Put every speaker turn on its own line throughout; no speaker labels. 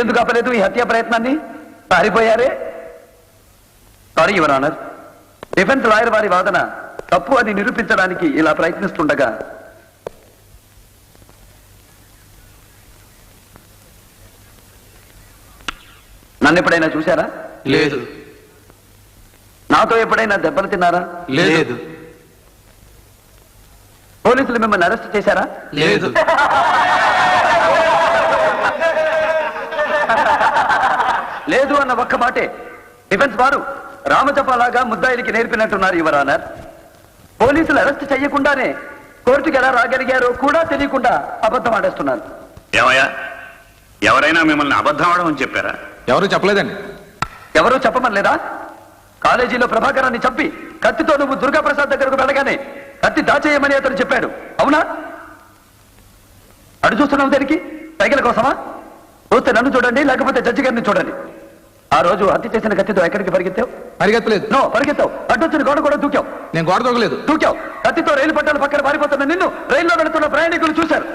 మీరెందుకు ఆపలేదు ఈ హత్యా ప్రయత్నాన్ని? పారిపోయారే. Sorry your honour, defence lawyer వారి వాదన తప్పు అని నిరూపించడానికి ఇలా ప్రయత్నిస్తుండగా నన్ను ఎప్పుడైనా చూశారా?
లేదు.
నాతో ఎప్పుడైనా దెబ్బలు తిన్నారా?
లేదు.
పోలీసులు మిమ్మల్ని అరెస్ట్ చేశారా?
లేదు.
లేదు అన్న ఒక్క మాటే డిఫెన్స్ వారు రామచపలాగా ముద్దాయిలకి నేర్పినట్టున్నారు యువర్ ఆనర్. పోలీసులు అరెస్ట్ చేయకుండానే కోర్టుకు ఎలా రాగలిగారో కూడా తెలియకుండా అబద్ధం ఆడేస్తున్నారు.
ఏమయ్యా, ఎవరైనా మిమ్మల్ని అబద్ధం ఆడమని చెప్పారా?
ఎవరు చెప్పలేదండి.
ఎవరూ చెప్పమనలేదా? కాలేజీలో ప్రభాకరాన్ని చంపి కత్తితో నువ్వు దుర్గాప్రసాద్ దగ్గరకు వెళ్ళగానే కత్తి దాచేయమని అతను చెప్పాడు, అవునా? అడు చూస్తున్నావు దేనికి? సైకిల్ కోసమా? చూస్తే నన్ను చూడండి, లేకపోతే జడ్జి గారిని చూడండి. ఆ రోజు హత్య చేసిన కత్తితో ఎక్కడికి పరిగెత్తావు?
పరిగెత్తలేదు.
నో, పరిగెత్తావు. అడ్డొచ్చిన గోడ కూడా దూకావు.
నేను గోడ దూకలేదు.
దూకావు. కత్తితో రైలు పట్టాల పక్కన పారిపోతున్న నిన్ను రైల్లో వెళుతున్న ప్రయాణికులు చూశారు.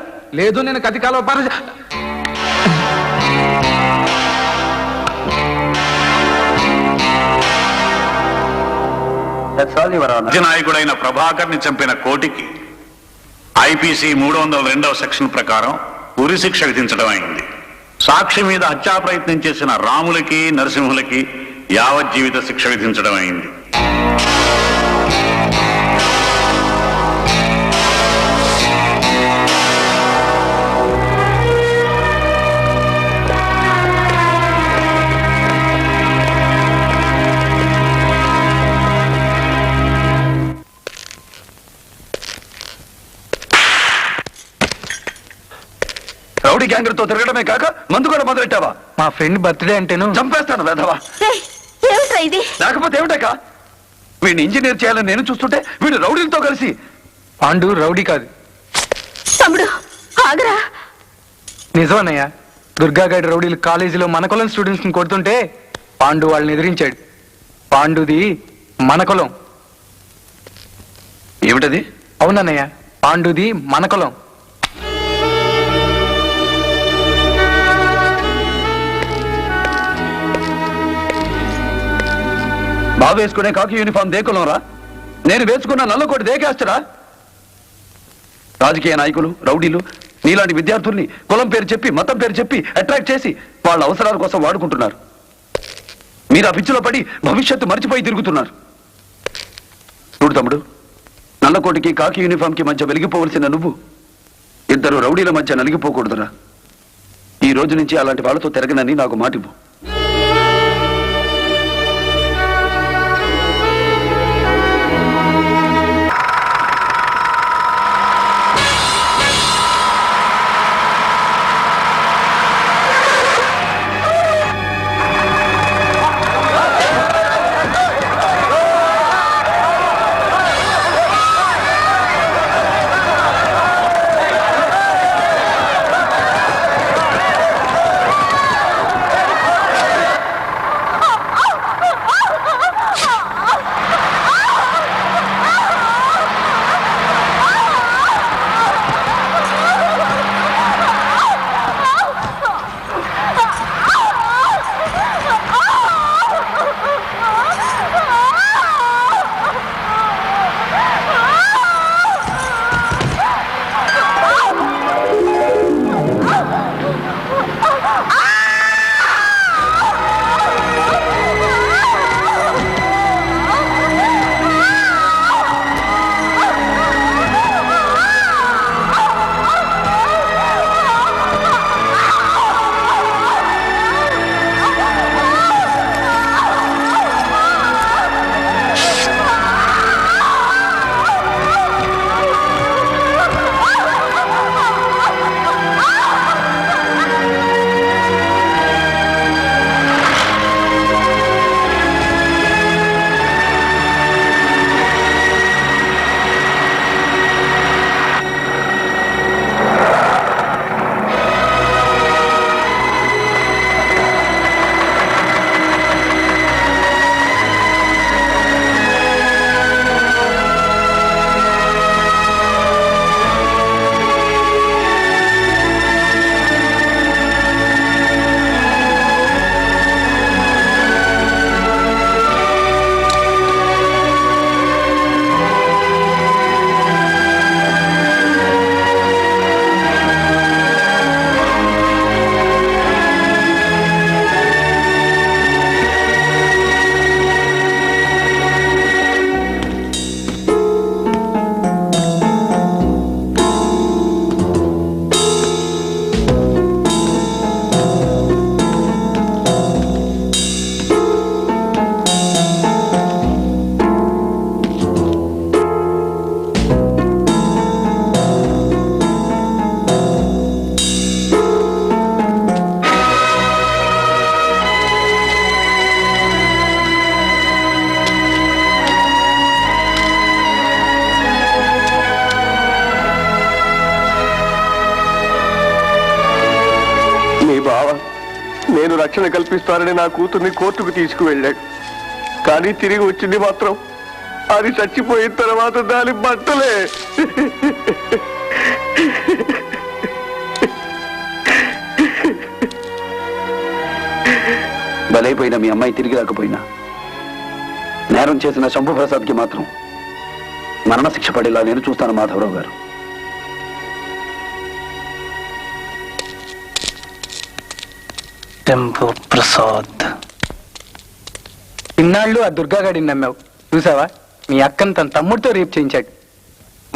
లేదు, నేను కత్తి కాలువ
నాయకుడైన ప్రభాకర్ ని చంపిన కోటికి ఐపీసీ 302వ సెక్షన్ ప్రకారం ఉరిశిక్ష విధించడం అయింది. సాక్షి మీద హత్యా ప్రయత్నం చేసిన రాములకి నరసింహులకి యావజ్జీవిత శిక్ష విధించడం అయింది.
రౌడీ గ్యాంగ్తో తిరగడమే కాక మందు కూడా మొదలెట్టావా?
మా ఫ్రెండ్ బర్త్డే అంటేను
చంపేస్తాను వేధవా. లేకపోతే ఏమిటాక? వీడిని ఇంజనీర్ చేయాలని నేను చూస్తుంటే వీడు రౌడీలతో కలిసి.
పాండు రౌడీ కాదు
తమ్ముడు, ఆగరా.
నిజమన్నయ్య, దుర్గాగడ్ రౌడీలు కాలేజీలో మన కులం స్టూడెంట్స్ ని కొడుతుంటే పాండు వాళ్ళని ఎదిరించాడు. పాండుది మన కులం.
ఏమిటది?
అవునన్నయ్య, పాండుది మన కులం.
బాబు వేసుకునే కాకి యూనిఫామ్ దేకులంరా, నేను వేసుకున్న నల్లకోటి దేకేస్తారా? రాజకీయ నాయకులు రౌడీలు నీలాంటి విద్యార్థుల్ని కులం పేరు చెప్పి మతం పేరు చెప్పి అట్రాక్ట్ చేసి వాళ్ళ అవసరాల కోసం వాడుకుంటున్నారు. మీరు ఆ పిచ్చిలో పడి భవిష్యత్తు మర్చిపోయి తిరుగుతున్నారు. చూడు తమ్ముడు, నల్లకోటికి కాకి యూనిఫామ్ కి మధ్య వెలిగిపోవలసిన నువ్వు ఇద్దరు రౌడీల మధ్య నలిగిపోకూడదురా. ఈ రోజు నుంచి అలాంటి వాళ్ళతో తిరగనని నాకు మాటివ్వు.
రక్షణ కల్పిస్తారని నా కూతుర్ని కోర్టుకు తీసుకువెళ్ళాడు. కానీ తిరిగి వచ్చింది మాత్రం అది చచ్చిపోయిన తర్వాత దాని బట్టలే.
బలైపోయిన మీ అమ్మాయి తిరిగి రాకపోయినా నేరం చేసిన శంభుప్రసాద్కి మాత్రం మరణశిక్ష పడేలా నేను చూస్తాను మాధవరావు గారు.
శంభుప్రసాద్, ఇన్నాళ్ళు ఆ దుర్గాగాడిని నమ్మావు చూసావా? మీ అక్కను తన తమ్ముడితో రేపు చేయించాడు.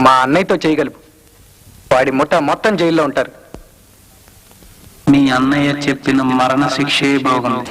మా అన్నయ్యతో చేయగలవు. వాడి ముఠా మొత్తం జైల్లో ఉంటారు.
మీ అన్నయ్య చెప్పిన మరణ శిక్షే బాగుంది.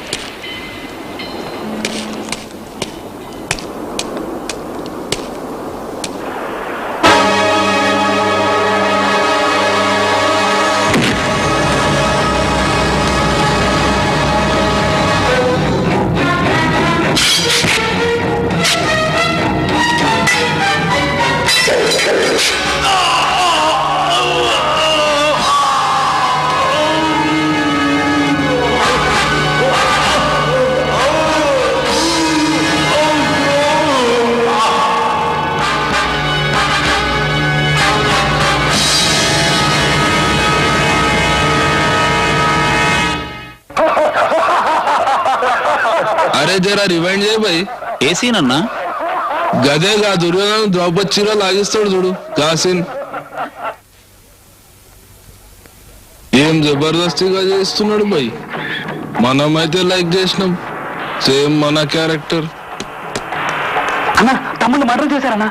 अरे जरा रिवाइंड చేయి भाई.
ఏ సీన్ అన్నా?
గదేగా దుర్యోధన ద్రౌపది చీర లాగిస్తాడు చూడు కాసిన్. ఏం జబర్దస్తిగా చేస్తున్నాడు భయ్. మనమైతే లైక్ చేసినాం. సేమ్ మన క్యారెక్టర్.
అన్నా తమ్ముడు మర్డర్ చేశారన్నా.